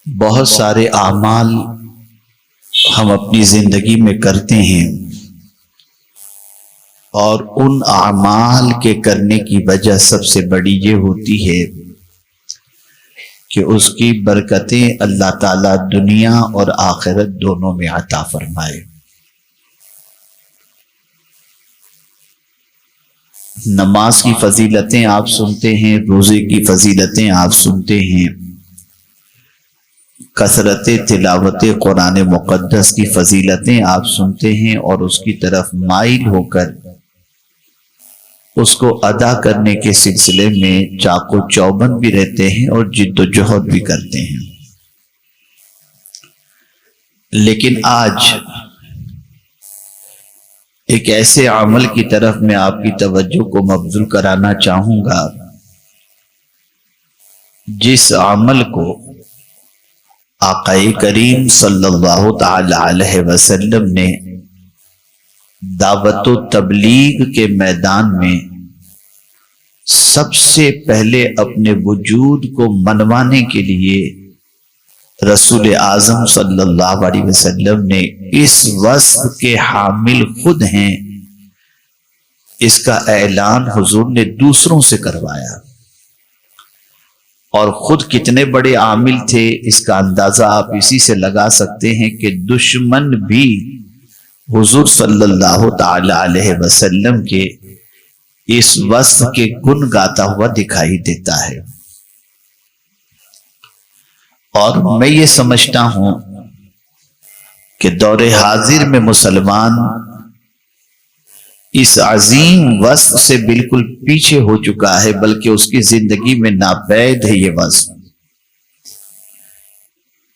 بہت سارے اعمال ہم اپنی زندگی میں کرتے ہیں اور ان اعمال کے کرنے کی وجہ سب سے بڑی یہ ہوتی ہے کہ اس کی برکتیں اللہ تعالیٰ دنیا اور آخرت دونوں میں عطا فرمائے۔ نماز کی فضیلتیں آپ سنتے ہیں، روزے کی فضیلتیں آپ سنتے ہیں، کثرت تلاوت قرآن مقدس کی فضیلتیں آپ سنتے ہیں اور اس کی طرف مائل ہو کر اس کو ادا کرنے کے سلسلے میں چاق و چوبند بھی رہتے ہیں اور جد و جہد بھی کرتے ہیں۔ لیکن آج ایک ایسے عمل کی طرف میں آپ کی توجہ کو مبذول کرانا چاہوں گا جس عمل کو آقا کریم صلی اللہ تعالی علیہ وسلم نے دعوت و تبلیغ کے میدان میں سب سے پہلے اپنے وجود کو منوانے کے لیے رسول اعظم صلی اللہ علیہ وسلم نے اس وصف کے حامل خود ہیں، اس کا اعلان حضور نے دوسروں سے کروایا، اور خود کتنے بڑے عامل تھے اس کا اندازہ آپ اسی سے لگا سکتے ہیں کہ دشمن بھی حضور صلی اللہ تعالی علیہ وسلم کے اس وصف کے گن گاتا ہوا دکھائی دیتا ہے۔ اور میں یہ سمجھتا ہوں کہ دور حاضر میں مسلمان اس عظیم وصف سے بالکل پیچھے ہو چکا ہے، بلکہ اس کی زندگی میں ناپید ہے یہ وصف۔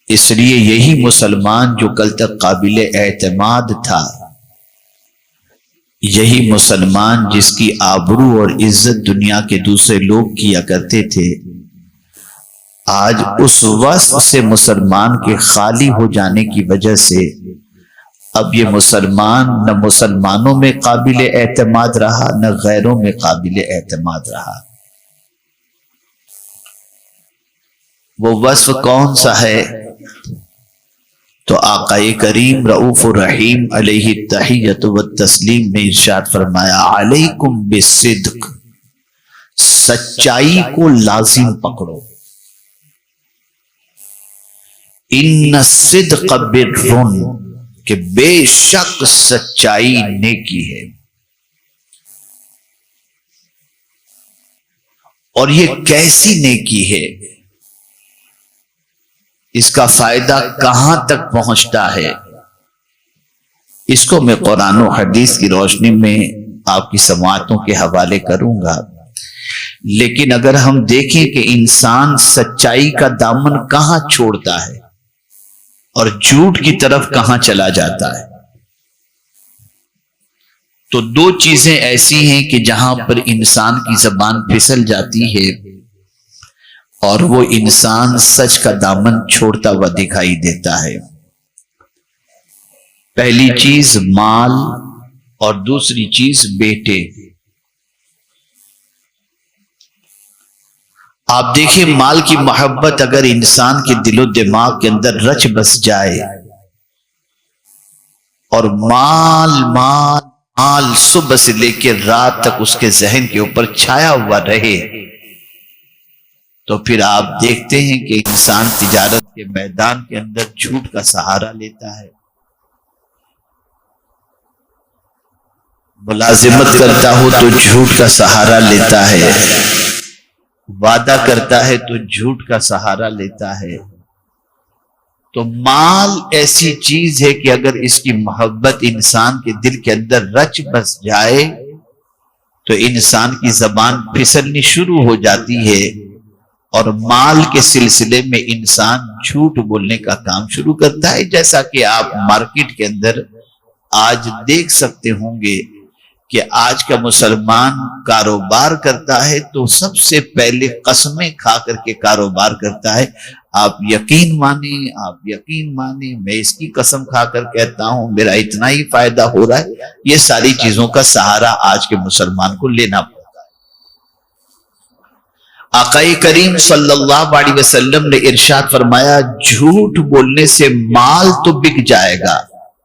اس لیے یہی مسلمان جو کل تک قابل اعتماد تھا، یہی مسلمان جس کی آبرو اور عزت دنیا کے دوسرے لوگ کیا کرتے تھے، آج اس وصف سے مسلمان کے خالی ہو جانے کی وجہ سے اب یہ مسلمان نہ مسلمانوں میں قابل اعتماد رہا نہ غیروں میں قابل اعتماد رہا۔ وہ وصف کون سا ہے؟ تو آقا کریم رؤوف الرحیم علیہ التحیۃ والتسلیم نے ارشاد فرمایا، علیکم بالصدق، سچائی کو لازم پکڑو، ان الصدق برٌ، کہ بے شک سچائی نیکی ہے۔ اور یہ کیسی نیکی ہے، اس کا فائدہ کہاں تک پہنچتا ہے، اس کو میں قرآن و حدیث کی روشنی میں آپ کی سماعتوں کے حوالے کروں گا۔ لیکن اگر ہم دیکھیں کہ انسان سچائی کا دامن کہاں چھوڑتا ہے اور جھوٹ کی طرف کہاں چلا جاتا ہے، تو دو چیزیں ایسی ہیں کہ جہاں پر انسان کی زبان پھسل جاتی ہے اور وہ انسان سچ کا دامن چھوڑتا ہوا دکھائی دیتا ہے۔ پہلی چیز مال اور دوسری چیز بیٹے۔ آپ دیکھیں مال کی محبت اگر انسان کے دل و دماغ کے اندر رچ بس جائے اور مال مال مال صبح سے لے کے رات تک اس کے ذہن کے اوپر چھایا ہوا رہے، تو پھر آپ دیکھتے ہیں کہ انسان تجارت کے میدان کے اندر جھوٹ کا سہارا لیتا ہے، ملازمت کرتا ہو تو جھوٹ کا سہارا لیتا ہے، وعدہ کرتا ہے تو جھوٹ کا سہارا لیتا ہے۔ تو مال ایسی چیز ہے کہ اگر اس کی محبت انسان کے دل کے اندر رچ بس جائے تو انسان کی زبان پھسلنی شروع ہو جاتی ہے اور مال کے سلسلے میں انسان جھوٹ بولنے کا کام شروع کرتا ہے۔ جیسا کہ آپ مارکیٹ کے اندر آج دیکھ سکتے ہوں گے کہ آج کا مسلمان کاروبار کرتا ہے تو سب سے پہلے قسمیں کھا کر کے کاروبار کرتا ہے۔ آپ یقین مانیں میں اس کی قسم کھا کر کہتا ہوں میرا اتنا ہی فائدہ ہو رہا ہے۔ یہ ساری چیزوں کا سہارا آج کے مسلمان کو لینا پڑتا ہے۔ آقا کریم صلی اللہ علیہ وسلم نے ارشاد فرمایا جھوٹ بولنے سے مال تو بک جائے گا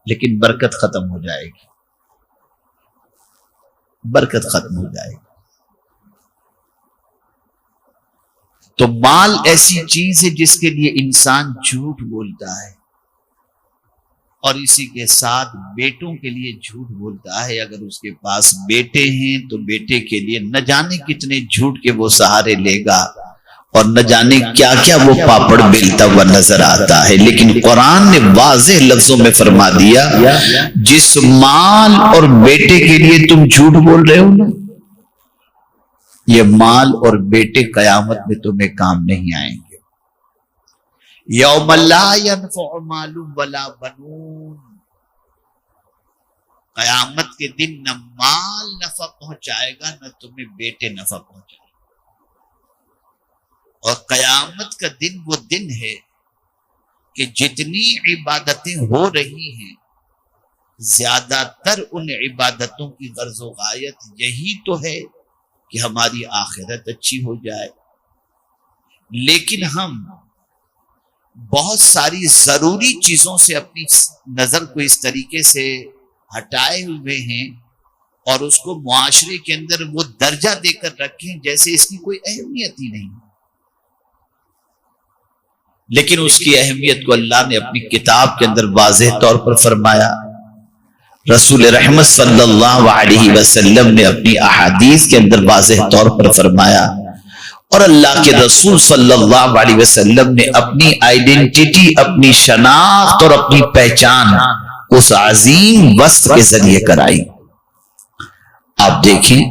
لیکن برکت ختم ہو جائے گی، برکت ختم ہو جائے گی۔ تو مال ایسی چیز ہے جس کے لیے انسان جھوٹ بولتا ہے، اور اسی کے ساتھ بیٹوں کے لیے جھوٹ بولتا ہے۔ اگر اس کے پاس بیٹے ہیں تو بیٹے کے لیے نہ جانے کتنے جھوٹ کے وہ سہارے لے گا، اور نہ جانے کیا کیا وہ پاپڑ بیلتا ہوا نظر آتا ہے۔ لیکن قرآن نے واضح لفظوں میں فرما دیا جس مال اور بیٹے کے لیے تم جھوٹ بول رہے ہو نا، یہ مال اور بیٹے قیامت میں تمہیں کام نہیں آئیں گے۔ یوم لا ينفع مال ولا بنون، قیامت کے دن نہ مال نفع پہنچائے گا نہ تمہیں بیٹے نفع پہنچائے گا۔ اور قیامت کا دن وہ دن ہے کہ جتنی عبادتیں ہو رہی ہیں زیادہ تر ان عبادتوں کی غرض و غایت یہی تو ہے کہ ہماری آخرت اچھی ہو جائے، لیکن ہم بہت ساری ضروری چیزوں سے اپنی نظر کو اس طریقے سے ہٹائے ہوئے ہیں اور اس کو معاشرے کے اندر وہ درجہ دے کر رکھیں جیسے اس کی کوئی اہمیت ہی نہیں۔ لیکن اس کی اہمیت کو اللہ نے اپنی کتاب کے اندر واضح طور پر فرمایا، رسول رحمت صلی اللہ علیہ وسلم نے اپنی احادیث کے اندر واضح طور پر فرمایا، اور اللہ کے رسول صلی اللہ علیہ وسلم نے اپنی آئیڈینٹی، اپنی شناخت اور اپنی پہچان اس عظیم وصف کے ذریعے کرائی۔ آپ دیکھیں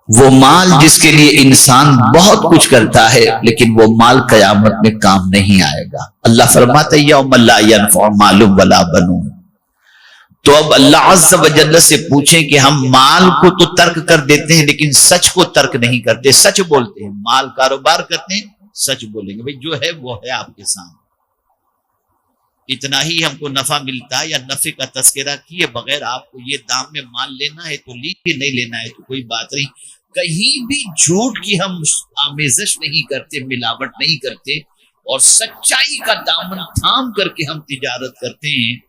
وہ مال جس کے لیے انسان بہت کچھ کرتا ہے لیکن وہ مال قیامت میں کام نہیں آئے گا۔ اللہ فرماتا ہے یوم لا ينفع مال ولا بنون۔ تو اب اللہ عز و جل سے پوچھیں کہ ہم مال کو تو ترک کر دیتے ہیں لیکن سچ کو ترک نہیں کرتے، سچ بولتے ہیں، مال کاروبار کرتے ہیں، سچ بولیں گے بھئی جو ہے وہ ہے آپ کے سامنے، اتنا ہی ہم کو نفع ملتا ہے، یا نفع کا تذکرہ کیے بغیر آپ کو یہ دام میں مال لینا ہے تو لیجیے، نہیں لینا ہے تو کوئی بات نہیں۔ کہیں بھی جھوٹ کی ہم آمیزش نہیں کرتے، ملاوٹ نہیں کرتے، اور سچائی کا دامن تھام کر کے ہم تجارت کرتے ہیں۔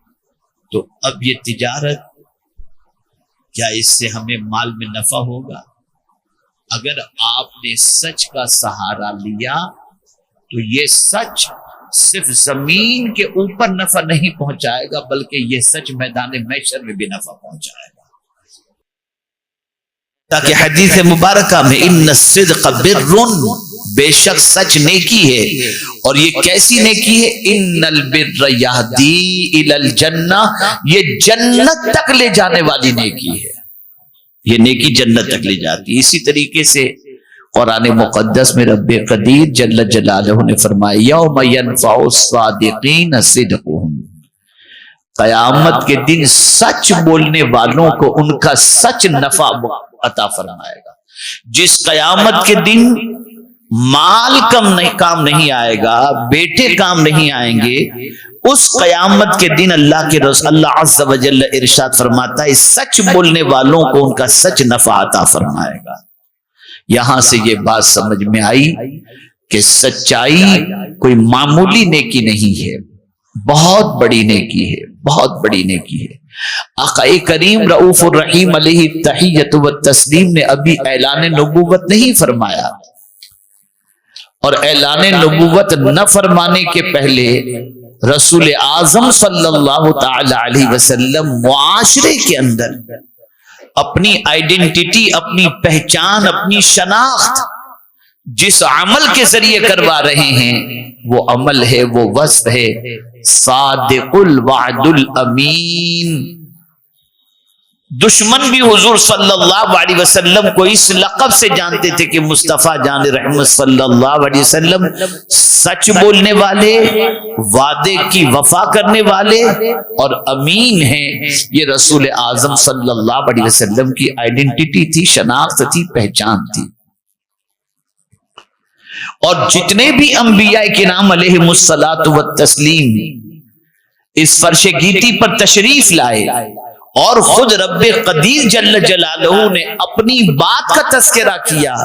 تو اب یہ تجارت کیا اس سے ہمیں مال میں نفع ہوگا؟ اگر آپ نے سچ کا سہارا لیا تو یہ سچ صرف زمین کے اوپر نفع نہیں پہنچائے گا بلکہ یہ سچ میدان محشر میں بھی نفع پہنچائے گا۔ تاکہ حدیث مبارکہ میں ان الصدق بر، بے شک سچ نیکی ہے، اور یہ کیسی نیکی ہے؟ ان البر یہدی الی الجنہ، یہ جنت تک لے جانے والی نیکی ہے، یہ نیکی جنت تک لے جاتی ہے۔ اسی طریقے سے قرآن مقدس میں رب قدیر جل جلالہ نے فرمایا یوم ینفع الصادقین صدقہم، قیامت کے دن سچ بولنے والوں کو ان کا سچ نفع عطا فرمائے گا۔ جس قیامت کے دن مال کام نہیں آئے گا، بیٹے کام نہیں آئیں گے، اس قیامت کے دن اللہ کے رسول اللہ عز و جل ارشاد فرماتا ہے سچ بولنے والوں کو ان کا سچ نفع عطا فرمائے گا۔ یہاں سے یہ بات سمجھ میں آئی کہ سچائی کوئی معمولی نیکی نہیں ہے، بہت بڑی نیکی ہے، بہت بڑی نیکی ہے۔ آقا کریم رؤوف الرحیم علیہ التحیۃ والتسلیم نے ابھی اعلان نبوت نہیں فرمایا، اور اعلان نبوت نہ فرمانے کے پہلے رسول اعظم صلی اللہ تعالی علیہ وسلم معاشرے کے اندر اپنی آئیڈینٹی، اپنی پہچان، اپنی شناخت جس عمل کے ذریعے کروا رہے ہیں وہ عمل ہے، وہ وصف ہے صادق الوعد الامین۔ دشمن بھی حضور صلی اللہ علیہ وسلم کو اس لقب سے جانتے تھے کہ مصطفیٰ جان رحمت صلی اللہ علیہ وسلم سچ بولنے والے، وعدے کی وفا کرنے والے اور امین ہیں۔ یہ رسول اعظم صلی اللہ علیہ وسلم کی آئیڈینٹی تھی، شناخت تھی، پہچان تھی۔ اور جتنے بھی انبیاء کرام علیہم الصلاۃ والتسلیم اس فرش گیتی پر تشریف لائے اور خود رب قدیر جل جلالہ نے اپنی بات کا تذکرہ کیا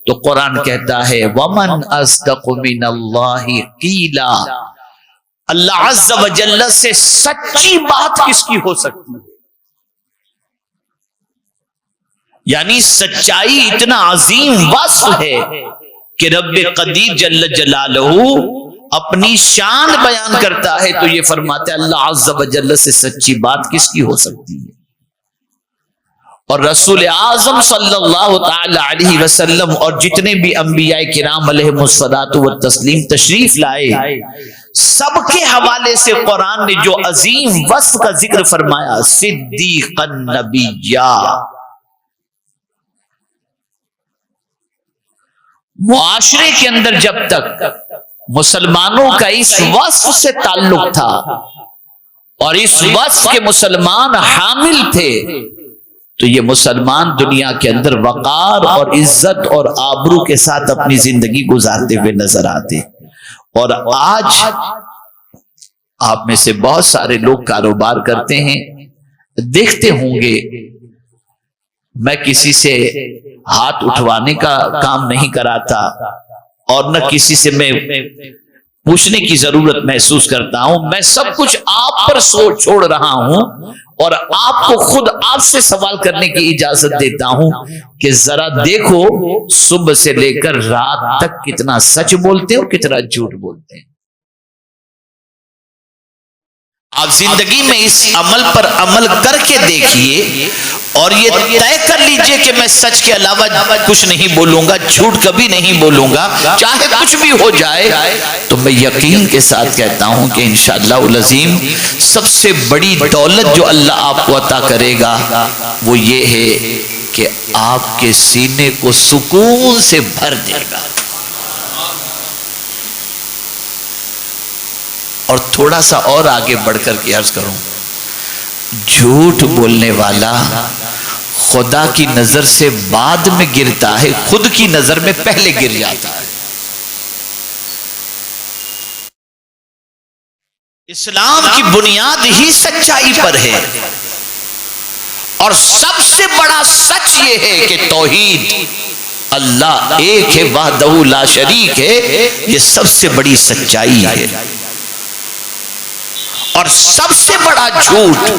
تو قرآن کہتا ہے وَمَنْ أَصْدَقُ مِنَ اللَّهِ قِيلًا، اللہ عز و جل سے سچی بات کس کی ہو سکتی ہے؟ یعنی سچائی اتنا عظیم وصف ہے کہ رب قدیر جل جلالہ اپنی شان بیان کرتا ہے تو یہ فرماتا ہے اللہ عز و جل سے سچی بات کس کی ہو سکتی ہے؟ اور رسول اعظم صلی اللہ تعالی علیہ وسلم اور جتنے بھی انبیاء کرام علیہم الصلاۃ والتسلیم تشریف لائے، سب کے حوالے سے قرآن نے جو عظیم وصف کا ذکر فرمایا، صدیقا نبیّا، معاشرے کے اندر جب تک مسلمانوں کا اس وصف سے تعلق تھا اور اس وصف کے مسلمان حامل تھے تو یہ مسلمان دنیا کے اندر وقار اور عزت اور آبرو کے ساتھ اپنی زندگی گزارتے ہوئے نظر آتے۔ اور آج آپ میں سے بہت سارے لوگ کاروبار کرتے ہیں، دیکھتے ہوں گے، میں کسی سے ہاتھ اٹھوانے کا کام نہیں کراتا اور نہ کسی سے میں پوچھنے کی ضرورت محسوس کرتا ہوں، میں سب کچھ آپ پر چھوڑ رہا ہوں اور آپ کو خود آپ سے سوال کرنے کی اجازت دیتا ہوں کہ ذرا دیکھو صبح سے لے کر رات تک کتنا سچ بولتے اور کتنا جھوٹ بولتے ہیں۔ آپ زندگی میں اس عمل پر عمل کر کے دیکھیے اور یہ طے کر لیجئے کہ میں سچ کے علاوہ کچھ نہیں بولوں گا، جھوٹ کبھی نہیں بولوں گا، چاہے کچھ بھی ہو جائے۔ تو میں یقین کے ساتھ کہتا ہوں کہ انشاءاللہ العظیم سب سے بڑی دولت جو اللہ آپ کو عطا کرے گا وہ یہ ہے کہ آپ کے سینے کو سکون سے بھر دے گا۔ اور تھوڑا سا اور آگے بڑھ کر کے عرض کروں، جھوٹ بولنے والا خدا کی نظر سے بعد میں گرتا ہے، خود کی نظر میں پہلے گر جاتا ہے۔ اسلام کی بنیاد ہی سچائی پر ہے اور سب سے بڑا سچ یہ ہے کہ توحید اللہ ایک ہے، وحدہ لا شریک ہے، یہ سب سے بڑی سچائی ہے۔ اور سب سے بڑا جھوٹ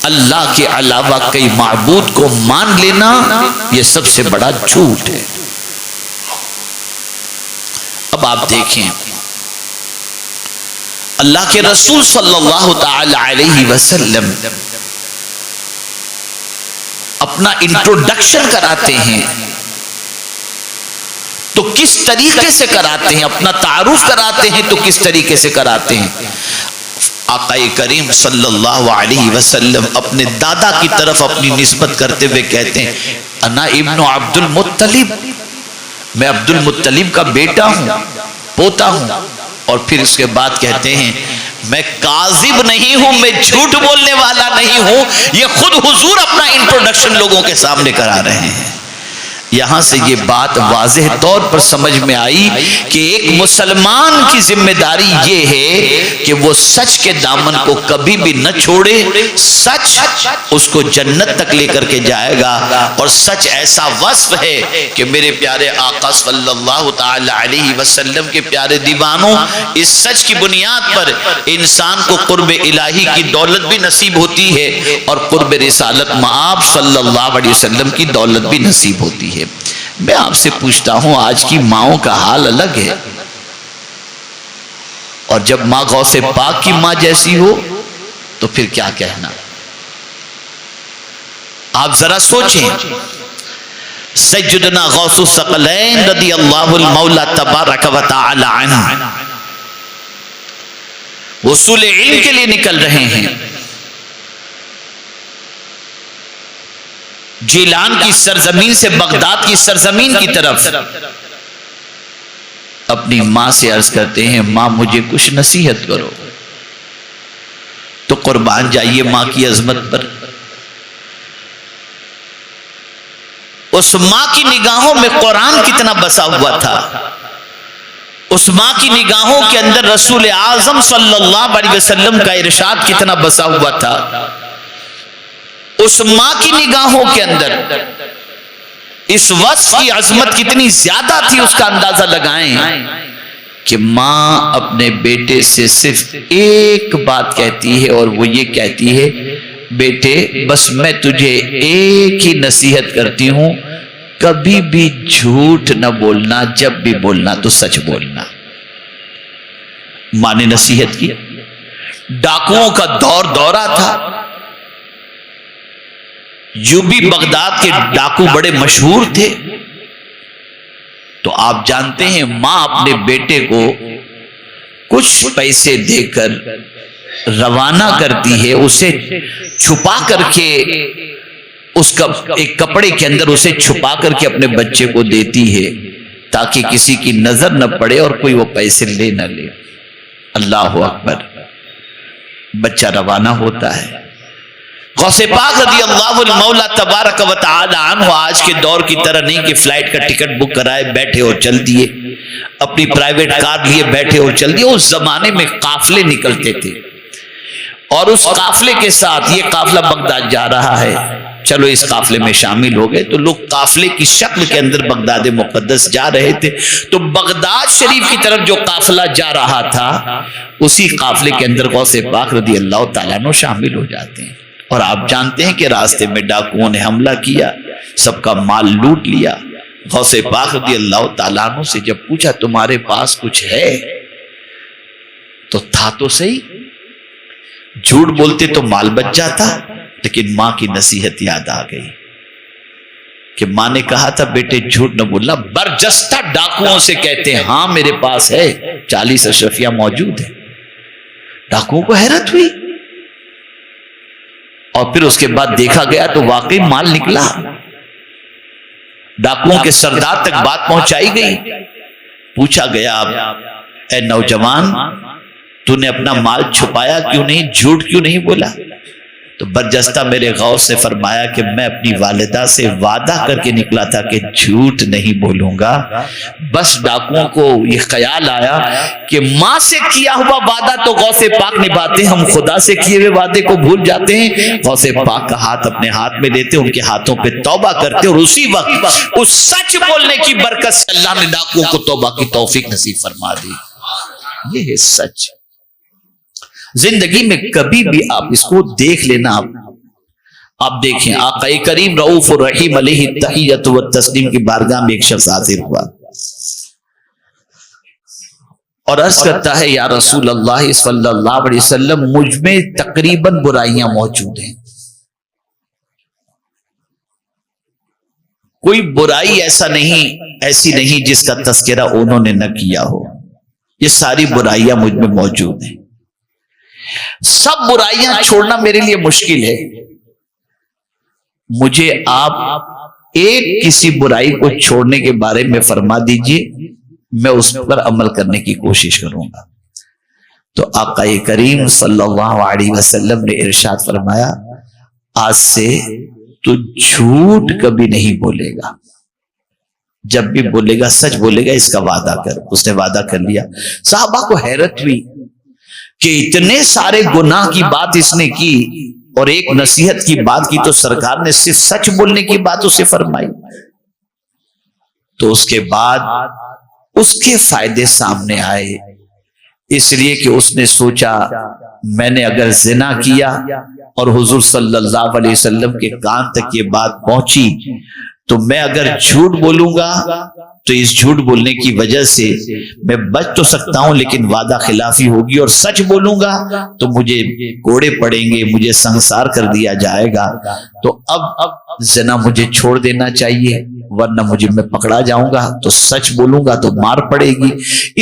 اللہ کے علاوہ کئی معبود کو مان لینا، یہ سب سے بڑا جھوٹ ہے۔ اب آپ دیکھیں اللہ کے رسول صلی اللہ تعالی علیہ وسلم اپنا انٹروڈکشن کراتے ہیں تو کس طریقے سے کراتے ہیں، اپنا تعارف کراتے ہیں تو کس طریقے سے کراتے ہیں؟ آقا کریم صلی اللہ علیہ وسلم اپنے دادا کی طرف اپنی نسبت کرتے ہوئے کہتے ہیں انا ابن عبد المطلب، میں عبد المطلب کا بیٹا ہوں، پوتا ہوں۔ اور پھر اس کے بعد کہتے ہیں میں کاذب نہیں ہوں، میں جھوٹ بولنے والا نہیں ہوں۔ یہ خود حضور اپنا انٹروڈکشن لوگوں کے سامنے کرا رہے ہیں۔ یہاں سے یہ بات واضح طور پر سمجھ میں آئی کہ ایک مسلمان کی ذمہ داری یہ ہے کہ وہ سچ کے دامن کو کبھی بھی نہ چھوڑے۔ سچ اس کو جنت تک لے کر کے جائے گا، اور سچ ایسا وصف ہے کہ میرے پیارے آقا صلی اللہ تعالی علیہ وسلم کے پیارے دیوانوں، اس سچ کی بنیاد پر انسان کو قرب الہی کی دولت بھی نصیب ہوتی ہے اور قرب رسالت مآب صلی اللہ علیہ وسلم کی دولت بھی نصیب ہوتی ہے۔ میں آپ سے پوچھتا ہوں آج کی ماؤں کا حال الگ ہے، اور جب ماں غوث پاک کی ماں جیسی ہو تو پھر کیا کہنا۔ آپ ذرا سوچیں، سیدنا غوث الثقلین رضی اللہ المولا تبارک و تعالی عنہ حصول علم کے لیے نکل رہے ہیں، جیلان کی سرزمین سے بغداد کی سرزمین کی طرف اپنی ماں سے عرض کرتے ہیں ماں مجھے کچھ نصیحت کرو، تو قربان جائیے ماں کی عظمت پر۔ اس ماں کی نگاہوں میں قرآن کتنا بسا ہوا تھا، اس ماں کی نگاہوں کے اندر رسول اعظم صلی اللہ علیہ وسلم کا ارشاد کتنا بسا ہوا تھا، اس ماں کی نگاہوں کے اندر اس وصف کی عظمت کتنی زیادہ تھی اس کا اندازہ لگائیں کہ ماں اپنے بیٹے سے صرف ایک بات کہتی ہے اور وہ یہ کہتی ہے بیٹے بس میں تجھے ایک ہی نصیحت کرتی ہوں، کبھی بھی جھوٹ نہ بولنا، جب بھی بولنا تو سچ بولنا۔ ماں نے نصیحت کی۔ ڈاکوؤں کا دورہ تھا، یوبی بغداد کے ڈاکو بڑے مشہور تھے، تو آپ جانتے ہیں ماں اپنے بیٹے کو کچھ پیسے دے کر روانہ کرتی ہے، اسے چھپا کر کے اس کا ایک کپڑے کے اندر اسے چھپا کر کے اپنے بچے کو دیتی ہے تاکہ کسی کی نظر نہ پڑے اور کوئی وہ پیسے لے نہ لے۔ اللہ اکبر، بچہ روانہ ہوتا ہے۔ غوث پاک رضی اللہ المولا تبارک و تعالی عنہ آج کے دور کی طرح نہیں کہ فلائٹ کا ٹکٹ بک کرائے بیٹھے اور چل دیے، اپنی پرائیویٹ کار لیے بیٹھے اور چل دیے۔ اس زمانے میں قافلے نکلتے تھے اور اس قافلے کے ساتھ یہ قافلہ بغداد جا رہا ہے، چلو اس قافلے میں شامل ہو گئے، تو لوگ قافلے کی شکل کے اندر بغداد مقدس جا رہے تھے، تو بغداد شریف کی طرف جو قافلہ جا رہا تھا اسی قافلے کے اندر غوث پاک رضی اللہ تعالیٰ عنہ شامل ہو جاتے ہیں۔ اور آپ جانتے ہیں کہ راستے میں ڈاکوؤں نے حملہ کیا، سب کا مال لوٹ لیا۔ غوث پاک رضی اللہ تعالیٰ عنہ سے جب پوچھا تمہارے پاس کچھ ہے تو تھا تو صحیح، جھوٹ بولتے تو مال بچ جاتا، لیکن ماں کی نصیحت یاد آ گئی کہ ماں نے کہا تھا بیٹے جھوٹ نہ بولنا۔ برجستہ ڈاکوؤں سے کہتے ہیں ہاں میرے پاس ہے، 40 اشرفیہ موجود ہے۔ ڈاکوؤں کو حیرت ہوئی اور پھر اس کے بعد دیکھا گیا تو واقعی مال نکلا۔ ڈاکوؤں کے سردار تک بات پہنچائی گئی، پوچھا گیا اے نوجوان تو نے اپنا مال چھپایا کیوں نہیں، جھوٹ کیوں نہیں بولا؟ تو برجستہ میرے غوث نے فرمایا کہ میں اپنی والدہ سے وعدہ کر کے نکلا تھا کہ جھوٹ نہیں بولوں گا، بس ڈاکوؤں کو یہ خیال آیا کہ ماں سے کیا ہوا وعدہ تو غوث پاک نبھاتے ہیں، ہم خدا سے کیے ہوئے وعدے کو بھول جاتے ہیں۔ غوث پاک کا ہاتھ اپنے ہاتھ میں لیتے، ان کے ہاتھوں پہ توبہ کرتے، اور اسی وقت اس سچ بولنے کی برکت سے اللہ نے ڈاکوؤں کو توبہ کی توفیق نصیب فرما دی۔ یہ ہے سچ۔ زندگی میں کبھی بھی آپ اس کو دیکھ لینا، آپ دیکھیں آقا کریم رؤوف الرحیم علیہ التحیۃ والتسلیم کی بارگاہ میں ایک شخص حاضر ہوا اور عرض کرتا ہے یا رسول اللہ صلی اللہ علیہ وسلم مجھ میں تقریباً برائیاں موجود ہیں، کوئی برائی ایسی نہیں جس کا تذکرہ انہوں نے نہ کیا ہو، یہ ساری برائیاں مجھ میں موجود ہیں، سب برائیاں چھوڑنا میرے لیے مشکل ہے، مجھے آپ ایک کسی برائی کو چھوڑنے کے بارے میں فرما دیجئے، میں اس پر عمل کرنے کی کوشش کروں گا۔ تو آقا کریم صلی اللہ علیہ وسلم نے ارشاد فرمایا آج سے تو جھوٹ کبھی نہیں بولے گا، جب بھی بولے گا سچ بولے گا، اس کا وعدہ کر۔ اس نے وعدہ کر لیا۔ صحابہ کو حیرت ہوئی کہ اتنے سارے گناہ کی بات اس نے کی اور ایک نصیحت کی بات کی، تو سرکار نے صرف سچ بولنے کی بات اسے فرمائی۔ تو اس کے بعد اس کے فائدے سامنے آئے، اس لیے کہ اس نے سوچا میں نے اگر زنا کیا اور حضور صلی اللہ علیہ وسلم کے کان تک یہ بات پہنچی تو میں اگر جھوٹ بولوں گا تو اس جھوٹ بولنے کی وجہ سے میں بچ تو سکتا ہوں لیکن وعدہ خلافی ہوگی، اور سچ بولوں گا تو مجھے کوڑے پڑیں گے، مجھے سنسار کر دیا جائے گا، تو اب زنا مجھے چھوڑ دینا چاہیے ورنہ میں پکڑا جاؤں گا، تو سچ بولوں گا تو مار پڑے گی۔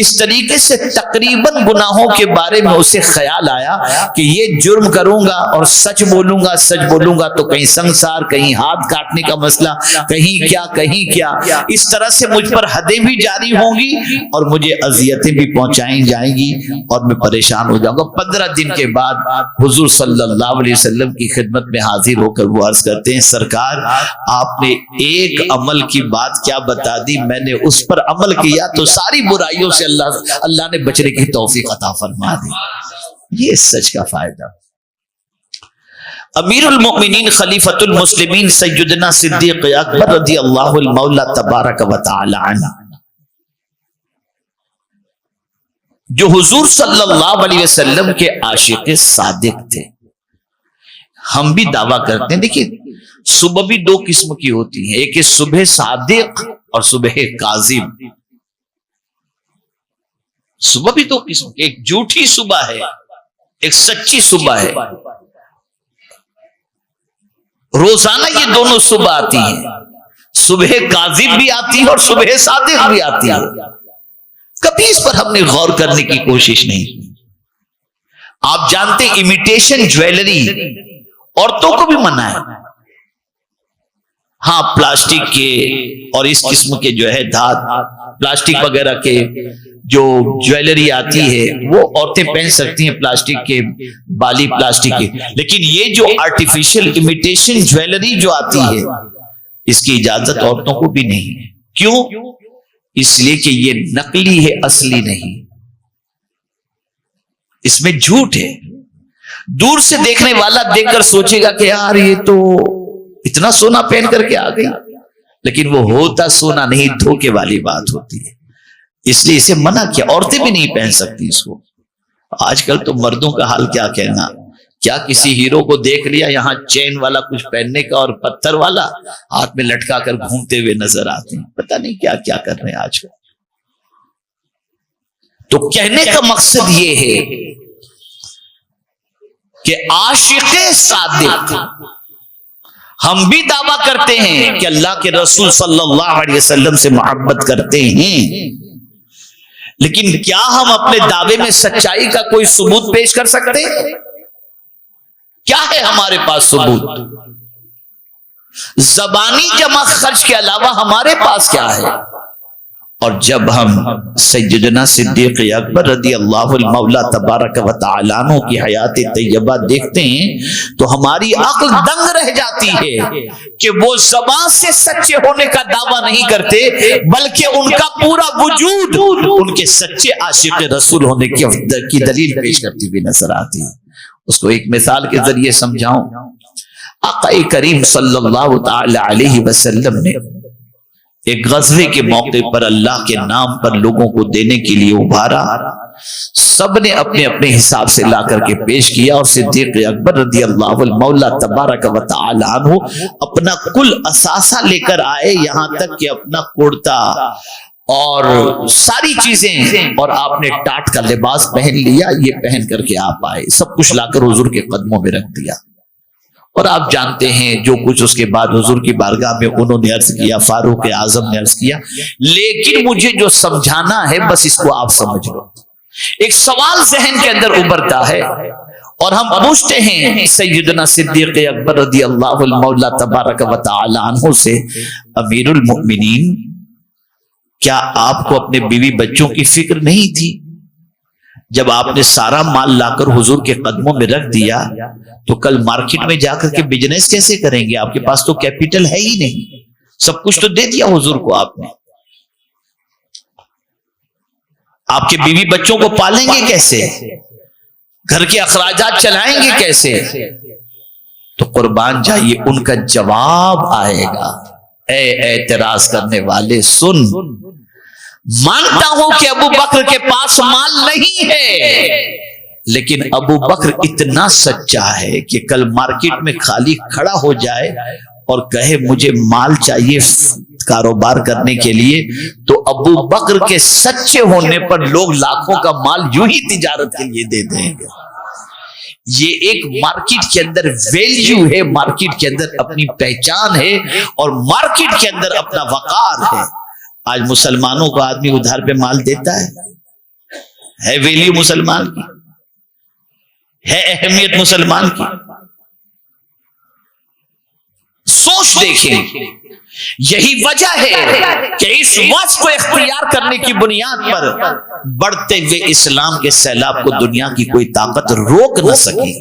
اس طریقے سے تقریباً گناہوں کے بارے میں اسے خیال آیا کہ یہ جرم کروں گا اور سچ بولوں گا تو کہیں سنسار، کہیں ہاتھ کاٹنے کا مسئلہ، کہیں کیا، اس طرح سے مجھ پر حدیں بھی جاری ہوں گی اور مجھے اذیتیں بھی پہنچائی جائیں گی اور میں پریشان ہو جاؤں گا۔ 15 دن کے بعد حضور صلی اللہ علیہ وسلم کی خدمت میں حاضر ہو کر وہ عرض کرتے ہیں سرکار آپ نے ایک عمل کی بات کیا بتا دی، میں نے اس پر عمل کیا تو ساری برائیوں سے اللہ نے بچنے کی توفیق عطا فرما دی۔ یہ سچ کا فائدہ۔ امیر المؤمنین خلیفۃ المسلمین سیدنا صدیق اکبر رضی اللہ المولا تبارک و تعالی عنہ، جو حضور صلی اللہ علیہ وسلم کے عاشق صادق تھے. ہم بھی دعویٰ کرتے ہیں. دیکھیے صبح بھی دو قسم کی ہوتی ہیں، ایک ہے صبح صادق اور صبح کاذب. صبح بھی دو قسم کی، ایک جھوٹی صبح ہے، ایک سچی صبح ہے. روزانہ یہ دونوں صبح آتی ہیں، صبح کاذب بھی آتی ہے اور صبح صادق بھی آتی ہے. کبھی اس پر ہم نے غور کرنے کی کوشش نہیں. آپ جانتے امیٹیشن جویلری عورتوں کو بھی منع ہے. ہاں پلاسٹک کے اور اس قسم کے جو ہے دھات پلاسٹک وغیرہ کے جو جویلری آتی ہے وہ عورتیں پہن سکتی ہیں، پلاسٹک کے بالی پلاسٹک کے. لیکن یہ جو آرٹیفیشل امیٹیشن جویلری جو آتی ہے اس کی اجازت عورتوں کو بھی نہیں ہے. کیوں؟ اس لیے کہ یہ نقلی ہے، اصلی نہیں. اس میں جھوٹ ہے. دور سے دیکھنے والا دیکھ کر سوچے گا کہ یار یہ تو اتنا سونا پہن کر کے آ گئی، لیکن وہ ہوتا سونا نہیں، دھوکے والی بات ہوتی ہے. اس لیے اسے منع کیا. عورتیں بھی نہیں پہن سکتی اس کو. آج کل تو مردوں کا حال کیا کہنا. کیا کسی ہیرو کو دیکھ لیا یہاں چین والا کچھ پہننے کا اور پتھر والا ہاتھ میں لٹکا کر گھومتے ہوئے نظر آتے ہیں. پتہ نہیں کیا کیا کر رہے ہیں آج کل. تو کہنے کا مقصد یہ ہے کہ عاشق صادق، ہم بھی دعویٰ کرتے ہیں کہ اللہ کے رسول صلی اللہ علیہ وسلم سے محبت کرتے ہیں، لیکن کیا ہم اپنے دعوے میں سچائی کا کوئی ثبوت پیش کر سکتے ہیں؟ کیا ہے ہمارے پاس ثبوت؟ زبانی جمع خرچ کے علاوہ ہمارے پاس کیا ہے؟ اور جب ہم سیدنا صدیق اکبر رضی اللہ المولا تبارک و تعالی عنہ کی حیات طیبہ دیکھتے ہیں تو ہماری عقل دنگ رہ جاتی ہے کہ وہ زبان سے سچے ہونے کا دعویٰ نہیں کرتے، بلکہ ان کا پورا وجود ان کے سچے عاشق رسول ہونے کی دلیل پیش کرتی ہوئی نظر آتی ہے. اس کو ایک مثال کے ذریعے سمجھاؤں. آقا کریم صلی اللہ تعالی علیہ وسلم نے ایک غزوے کے موقع پر اللہ کے نام پر لوگوں کو دینے کے لیے ابھارا. سب نے اپنے اپنے حساب سے لا کر کے پیش کیا اور صدیق اکبر رضی اللہ المولا تبارک و تعالی عنہ اپنا کل اثاثہ لے کر آئے، یہاں تک کہ اپنا کرتا اور ساری چیزیں، اور آپ نے ٹاٹ کا لباس پہن لیا. یہ پہن کر کے آپ آئے، سب کچھ لا کر حضور کے قدموں میں رکھ دیا. اور آپ جانتے ہیں جو کچھ اس کے بعد حضور کی بارگاہ میں انہوں نے عرض کیا، فاروق اعظم نے عرض کیا. لیکن مجھے جو سمجھانا ہے بس اس کو آپ سمجھ لو. ایک سوال ذہن کے اندر ابھرتا ہے اور ہم پوچھتے ہیں سیدنا صدیق اکبر رضی اللہ المولا تبارک و تعالی عنہ سے، امیر المؤمنین کیا آپ کو اپنے بیوی بچوں کی فکر نہیں تھی؟ جب آپ نے سارا مال لا کر حضور کے قدموں میں رکھ دیا تو کل مارکیٹ میں جا کر کے بزنس کیسے کریں گے؟ آپ کے پاس تو کیپٹل ہے ہی نہیں. سب کچھ تو دے دیا حضور کو آپ نے. آپ کے بیوی بچوں کو پالیں گے کیسے؟ گھر کے اخراجات چلائیں گے کیسے؟ تو قربان جائیے ان کا جواب آئے گا. اے اعتراض کرنے والے سن، مانتا ہوں کہ ابو بکر کے پاس مال نہیں ہے، لیکن ابو بکر اتنا سچا ہے کہ کل مارکیٹ میں خالی کھڑا ہو جائے اور کہے مجھے مال چاہیے کاروبار کرنے کے لیے، تو ابو بکر کے سچے ہونے پر لوگ لاکھوں کا مال یوں ہی تجارت کے لیے دے دیں گے. یہ ایک مارکیٹ کے اندر ویلیو ہے، مارکیٹ کے اندر اپنی پہچان ہے اور مارکیٹ کے اندر اپنا وقار ہے. آج مسلمانوں کو آدمی ادھار پہ مال دیتا ہے ویلیو مسلمان کی ہے، اہمیت مسلمان کی. سوچ دیکھیں، یہی وجہ ہے کہ اس وصف کو اختیار کرنے کی بنیاد پر بڑھتے ہوئے اسلام کے سیلاب کو دنیا کی کوئی طاقت روک نہ سکی.